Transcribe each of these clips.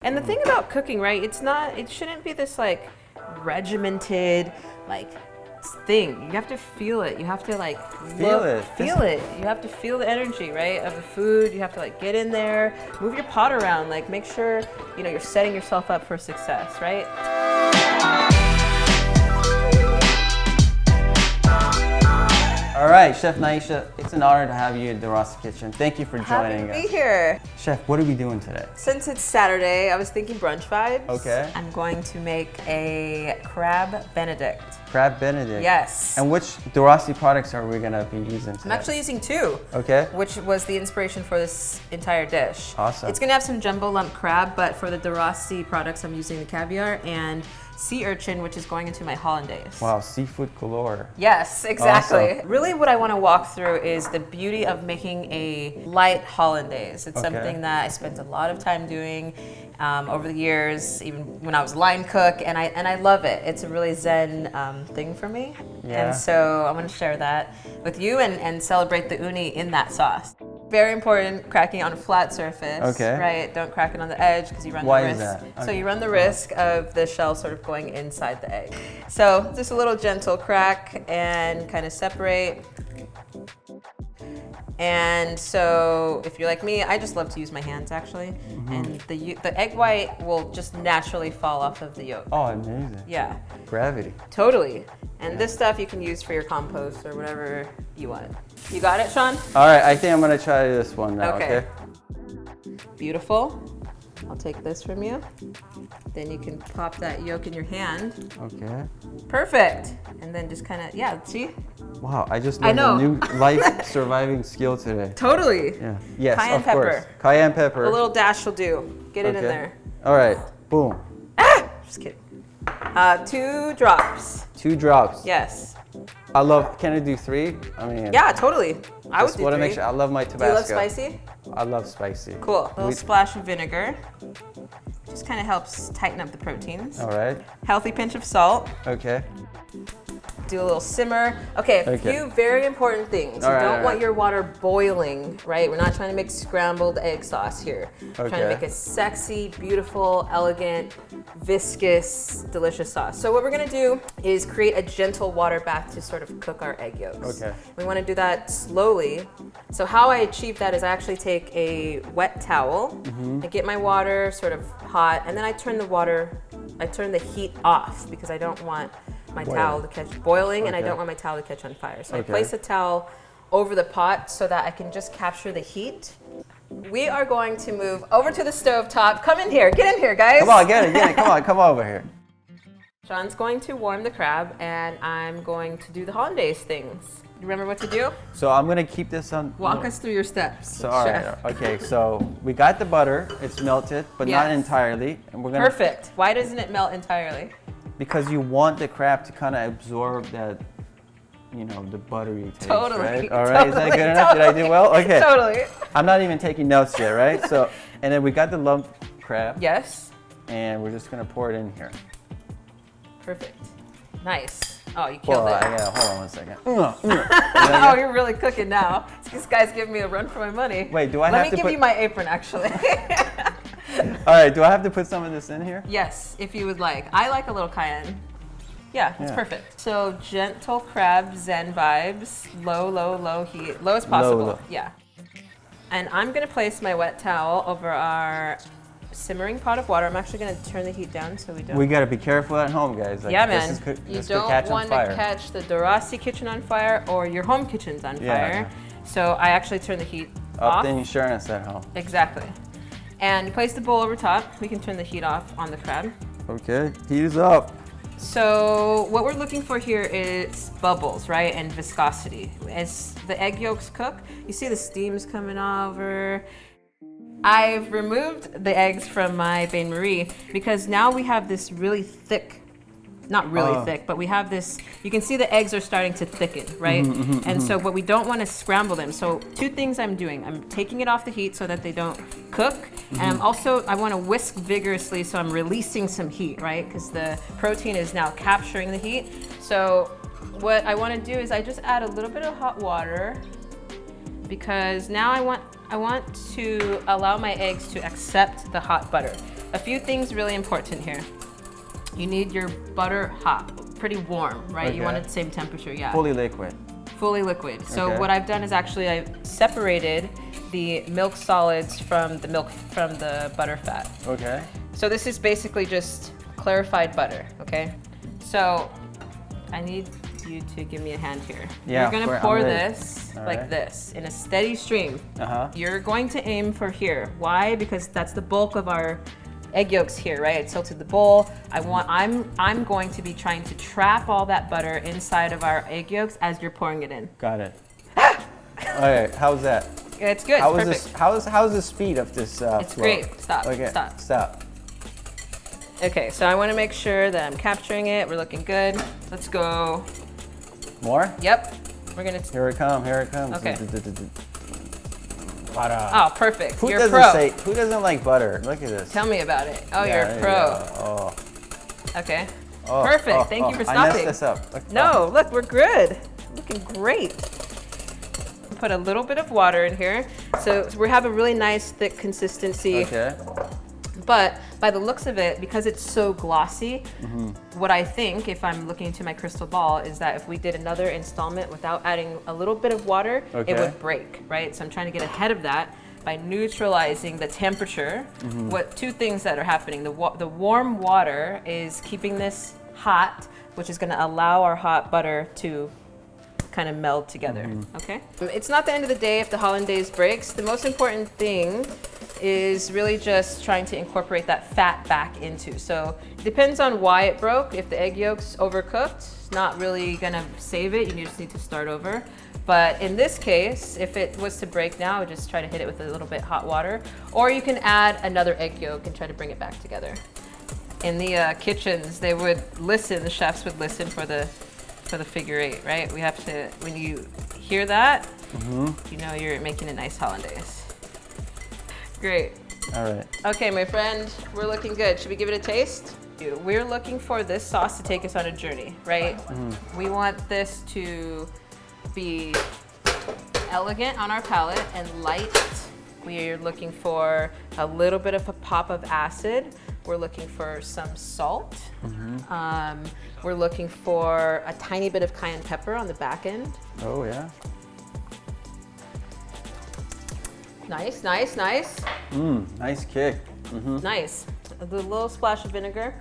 And the thing about cooking, right, it shouldn't be this like regimented, like thing. You have to feel it. You have to like feel it. You have to feel the energy, right, of the food. You have to like get in there, move your pot around, like make sure, you know, you're setting yourself up for success, right? All right, Chef Nyesha, it's an honor to have you at Dorasti Kitchen. Thank you for joining us. Happy to be here. Chef, what are we doing today? Since it's Saturday, I was thinking brunch vibes. Okay. I'm going to make a crab Benedict. Crab Benedict? Yes. And which Dorasti products are we gonna be using today? I'm actually using two. Okay. Which was the inspiration for this entire dish. Awesome. It's gonna have some jumbo lump crab, but for the Dorasti products, I'm using the caviar and sea urchin, which is going into my hollandaise. Wow, seafood galore. Yes, exactly. Awesome. Really what I want to walk through is the beauty of making a light hollandaise. It's something that I spent a lot of time doing over the years, even when I was line cook, and I love it. It's a really zen thing for me. Yeah. And so I want to share that with you and celebrate the uni in that sauce. Very important, cracking on a flat surface. Okay. Right? Don't crack it on the edge because you run Why the is risk. that? Okay. So you run the risk of the shell sort of going inside the egg. So just a little gentle crack and kind of separate. And so if you're like me, I just love to use my hands actually. And the egg white will just naturally fall off of the yolk. Oh, amazing. Yeah. Gravity. Totally. And this stuff you can use for your compost or whatever you want. You got it, Sean? All right, I think I'm gonna try this one now, okay? Beautiful. I'll take this from you. Then you can pop that yolk in your hand. Okay. Perfect. And then just kind of, yeah, see? Wow, I just learned a new life surviving skill today. Totally. Yeah. Yes, Cayenne of course. pepper. Cayenne pepper. A little dash will do. Get it in there. All right, boom. Just kidding. 2 drops. 2 drops. Yes. I love, can I do 3? I mean. Yeah, totally. I would Just do want to 3. make sure, I love my Tabasco. Do you love spicy? I love spicy. Cool. A little splash of vinegar. Just kind of helps tighten up the proteins. All right. Healthy pinch of salt. Okay. Do a little simmer. Okay, a few very important things. You don't want your water boiling, right? We're not trying to make scrambled egg sauce here. We're trying to make a sexy, beautiful, elegant, viscous, delicious sauce. So what we're gonna do is create a gentle water bath to sort of cook our egg yolks. Okay. We wanna do that slowly. So how I achieve that is I actually take a wet towel, I get my water sort of hot, and then I turn the heat off because I don't want my towel to catch boiling and I don't want my towel to catch on fire. So I place a towel over the pot so that I can just capture the heat. We are going to move over to the stove top. Come in here, get in here, guys. Come on, get it, come on, come over here. Sean's going to warm the crab and I'm going to do the hollandaise things. You remember what to do? So I'm gonna keep this on. Walk us through your steps. So, all right, okay, so we got the butter, it's melted, but not entirely. And we're gonna. Perfect. Why doesn't it melt entirely? Because you want the crab to kind of absorb that, you know, the buttery taste, right? All right, is that good enough? Did I do well? Okay. Totally. I'm not even taking notes yet, right? So, and then we got the lump crab. Yes. And we're just gonna pour it in here. Perfect. Nice. Oh, you killed it. Yeah, hold on one second. Oh, you're really cooking now. This guy's giving me a run for my money. Wait, do I have to Let me give you my apron, actually. All right, do I have to put some of this in here? Yes, if you would like. I like a little cayenne. Yeah, it's perfect. So gentle crab zen vibes, low heat, low as possible. Low. Yeah. And I'm gonna place my wet towel over our simmering pot of water. I'm actually gonna turn the heat down so we don't. We gotta be careful at home, guys. Like, yeah, man. This you don't want to catch the Dorasti kitchen on fire or your home kitchen's on fire. So I actually turn the heat off. Up the insurance at home. Exactly. And you place the bowl over top. We can turn the heat off on the crab. Okay, heat is up. So what we're looking for here is bubbles, right? And viscosity. As the egg yolks cook, you see the steam's coming over. I've removed the eggs from my bain-marie because now we have this really thick, not really thick, but we have this, you can see the eggs are starting to thicken, right? So, but we don't want to scramble them. So 2 things I'm doing. I'm taking it off the heat so that they don't cook. And I want to whisk vigorously so I'm releasing some heat, right? Because the protein is now capturing the heat. So what I want to do is I just add a little bit of hot water because now I want to allow my eggs to accept the hot butter. a few things really important here. You need your butter hot, pretty warm, right? Okay. You want it the same temperature, yeah. Fully liquid. Fully liquid. So Okay. what I've done is actually I've separated the milk solids from the butter fat. Okay. So this is basically just clarified butter, okay? So I need you to give me a hand here. Yeah, You're gonna I'm pour ready. this All like right. this in a steady stream. Uh-huh. You're going to aim for here. Why? Because that's the bulk of our egg yolks here, right? It's tilted the bowl. I'm going to be trying to trap all that butter inside of our egg yolks as you're pouring it in. Got it. Okay, how's that? It's good. How It's is perfect. this? How's the speed of this? It's flow? great. Stop. Okay. Stop. Stop. Okay, so I want to make sure that I'm capturing it. We're looking good. Let's go. More? Yep. We're gonna. Here it comes. Here it comes. Okay. Butter. Oh, perfect. Who You're a doesn't pro. say? Who doesn't like butter? Look at this. Tell me about it. Oh, Yeah, you're there a you pro. go. Oh. Okay. Oh, Perfect. oh, Thank you for I stopping. messed this up. Look, No, look, we're good. Looking great. Put a little bit of water in here. So we have a really nice thick consistency. Okay. But by the looks of it, because it's so glossy, Mm-hmm. what I think, if I'm looking into my crystal ball, is that if we did another installment without adding a little bit of water, Okay. it would break, right? So I'm trying to get ahead of that by neutralizing the temperature. Mm-hmm. What two things that are happening? The warm water is keeping this hot, which is going to allow our hot butter to kind of meld together, okay? It's not the end of the day if the hollandaise breaks. The most important thing is really just trying to incorporate that fat back into. So it depends on why it broke. If the egg yolk's overcooked, it's not really gonna save it. You just need to start over. But in this case, if it was to break now, I would just try to hit it with a little bit hot water. Or you can add another egg yolk and try to bring it back together. In the kitchens, they would listen, the chefs would listen for the figure eight, right? We have to, when you hear that, you know you're making a nice hollandaise. Great. All right. Okay, my friend, we're looking good. Should we give it a taste? We're looking for this sauce to take us on a journey, right? We want this to be elegant on our palate and light. We're looking for a little bit of a pop of acid. We're looking for some salt. We're looking for a tiny bit of cayenne pepper on the back end. Oh yeah. Nice, nice, nice. Nice kick. Nice. A little splash of vinegar.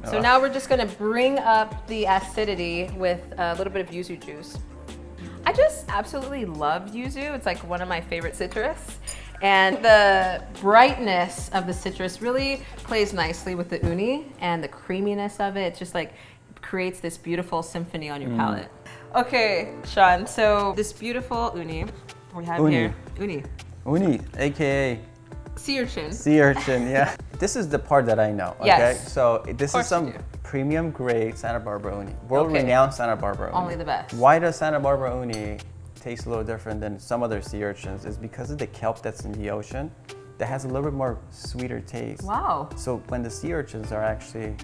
So now we're just gonna bring up the acidity with a little bit of yuzu juice. I just absolutely love yuzu. It's like one of my favorite citrus. And the brightness of the citrus really plays nicely with the uni and the creaminess of it. It's just like creates this beautiful symphony on your palate. Okay, Sean, so this beautiful uni we have here. Uni, aka Sea urchin. sea urchin. Yeah. This is the part that I know. Okay. Yes. So this is course some you do. premium grade Santa Barbara uni, world-renowned Santa Barbara uni. Only the best. Why does Santa Barbara uni taste a little different than some other sea urchins? Is because of the kelp that's in the ocean that has a little bit more sweeter taste. Wow. So when the sea urchins are actually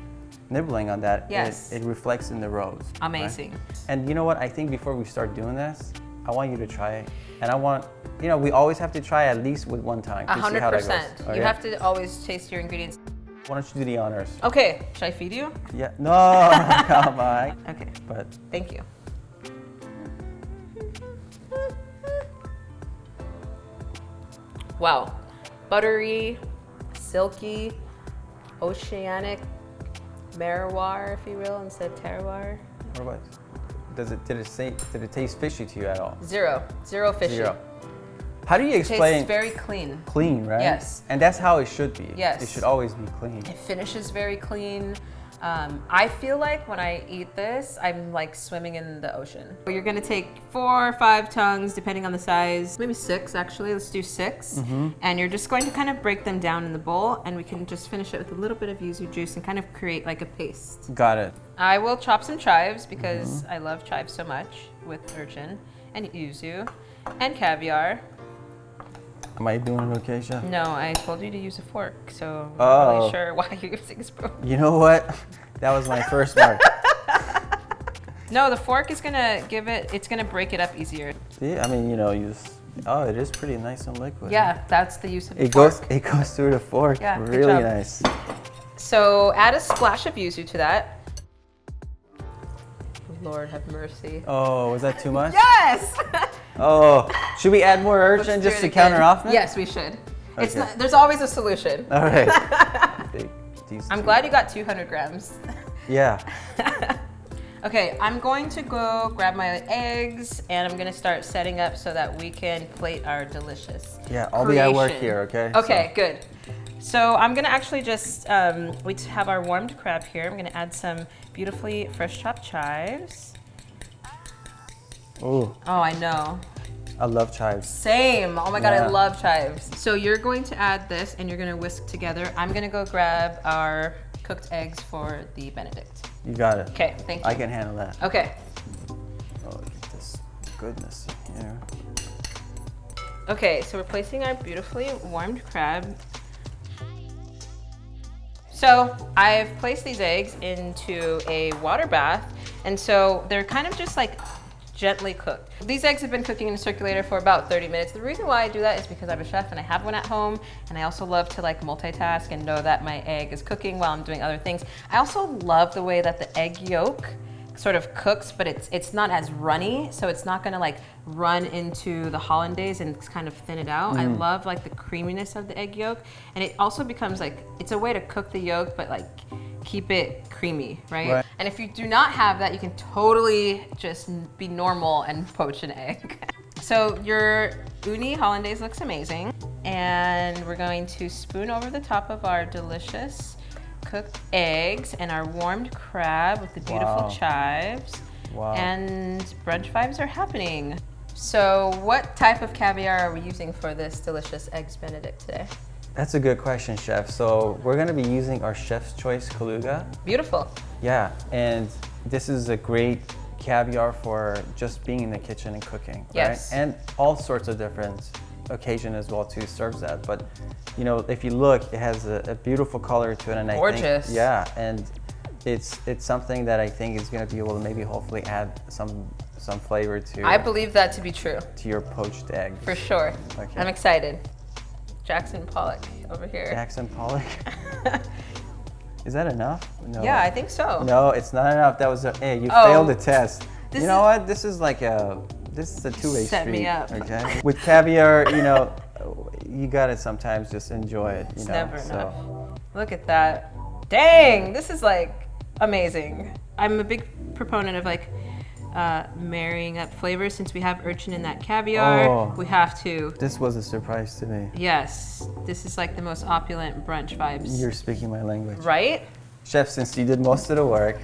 nibbling on that, Yes. it reflects in the roes. right? Amazing. And you know what? I think before we start doing this, I want you to try it. And I want, we always have to try at least with one time to see how that goes. 100%. Okay? You have to always taste your ingredients. Why don't you do the honors? Okay, should I feed you? Yeah. No, come on. Okay, But thank you. Wow. Buttery, silky, oceanic merroir, if you will, instead of terroir. what about? Did it taste fishy to you at all? Zero fishy. Zero. How do you Tastes explain very clean. clean, right? Yes. And that's how it should be. Yes. It should always be clean. It finishes very clean. I feel like when I eat this, I'm like swimming in the ocean. You're gonna take 4 or 5 tongues, depending on the size, maybe 6 actually, let's do 6. And you're just going to kind of break them down in the bowl, and we can just finish it with a little bit of yuzu juice and kind of create like a paste. Got it. I will chop some chives because I love chives so much with urchin and yuzu and caviar. Am I doing it okay, Chef? No, I told you to use a fork, so I'm Oh. not really sure why you're using a spoon. You know what? That was my first mark. No, the fork is gonna give it, it's gonna break it up easier. See, I mean, you just Oh, it is pretty nice and liquid. Yeah, that's the use of the It fork. goes through the fork. Yeah, good really job. nice. So add a splash of yuzu to that. Lord have mercy. Oh, was that too much? Yes! Oh, should we add more Let's urchin do just it to counter again. off it? Yes, we should. It's Okay. not, there's always a solution. All right. I'm glad you got 200 grams. Yeah. Okay, I'm going to go grab my eggs and I'm gonna start setting up so that we can plate our delicious Yeah, I'll be at work creation. here, okay? Okay, good. So I'm gonna actually just, we have our warmed crab here. I'm gonna add some beautifully fresh chopped chives. Ooh, Oh, I know. I love chives. Same. Oh my God, I Yeah. love chives. So you're going to add this and you're gonna whisk together. I'm gonna go grab our cooked eggs for the Benedict. You got it. Okay, thank you. I can handle that. Okay. Oh, look at this goodness in here. Okay, so we're placing our beautifully warmed crab. So I've placed these eggs into a water bath, and so they're kind of just like gently cooked. These eggs have been cooking in a circulator for about 30 minutes. The reason why I do that is because I'm a chef and I have one at home, and I also love to like multitask and know that my egg is cooking while I'm doing other things. I also love the way that the egg yolk sort of cooks, but it's not as runny, so it's not gonna like run into the hollandaise and kind of thin it out. I love like the creaminess of the egg yolk, and it also becomes like, it's a way to cook the yolk, but like keep it creamy, right? And if you do not have that, you can totally just be normal and poach an egg. So your uni hollandaise looks amazing, and we're going to spoon over the top of our delicious cooked eggs and our warmed crab with the beautiful Wow. chives. Wow. And brunch vibes are happening. So what type of caviar are we using for this delicious Eggs Benedict today? That's a good question, chef. So we're gonna be using our Chef's Choice Kaluga. Beautiful. Yeah, and this is a great caviar for just being in the kitchen and cooking, Yes. right? And all sorts of different occasion as well too serves that. But you know, if you look, it has a beautiful color to it, and Gorgeous. I think, yeah, and it's something that I think is going to be able to maybe hopefully add some flavor to I believe that to be true, to your poached egg. for sure. Okay. I'm excited. Jackson Pollock over here. Jackson Pollock. Is that enough? No. Yeah, I think so. No, it's not enough. That was hey, you Oh. failed the test. This You know is- what? This is like this is a two-way Set street. me up. Okay. With caviar, you know, you gotta sometimes just enjoy it. You It's know. never so. enough. Look at that. Dang, this is like amazing. I'm a big proponent of like marrying up flavors. Since we have urchin in that caviar, Oh. we have to. This was a surprise to me. Yes, this is like the most opulent brunch vibes. You're speaking my language. Right? Chef, since you did most of the work,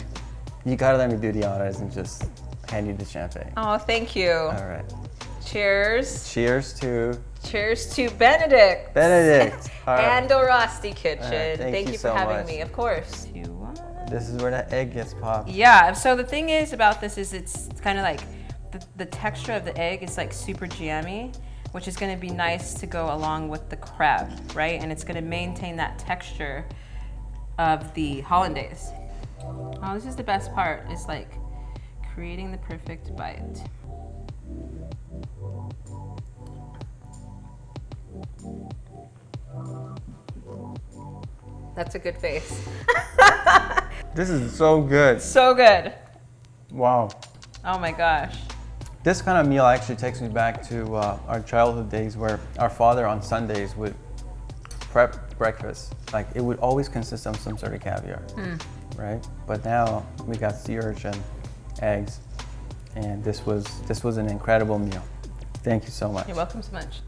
you gotta let me do the honors and just hand you the champagne. Oh, thank you. All right. Cheers. Cheers to Cheers to Benedict. Benedict. All right. And Dorasti Kitchen. All right, thank you you for so having much. me, of course. This is where that egg gets popped. Yeah, so the thing is about this is it's kind of like the texture of the egg is like super jammy, which is gonna be nice to go along with the crab, right? And it's gonna maintain that texture of the hollandaise. Oh, this is the best part, is like creating the perfect bite. That's a good face. This is so good. So good. Wow. Oh my gosh. This kind of meal actually takes me back to our childhood days where our father on Sundays would prep breakfast. Like it would always consist of some sort of caviar, right? But now we got sea urchin, eggs, and this was an incredible meal. Thank you so much. You're welcome so much.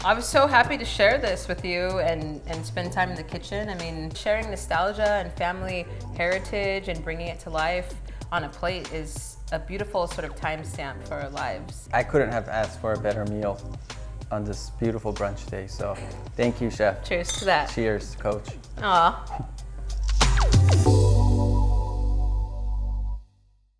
I was so happy to share this with you and spend time in the kitchen. I mean, sharing nostalgia and family heritage and bringing it to life on a plate is a beautiful sort of timestamp for our lives. I couldn't have asked for a better meal on this beautiful brunch day. So thank you, chef. Cheers to that. Cheers, coach. Aw.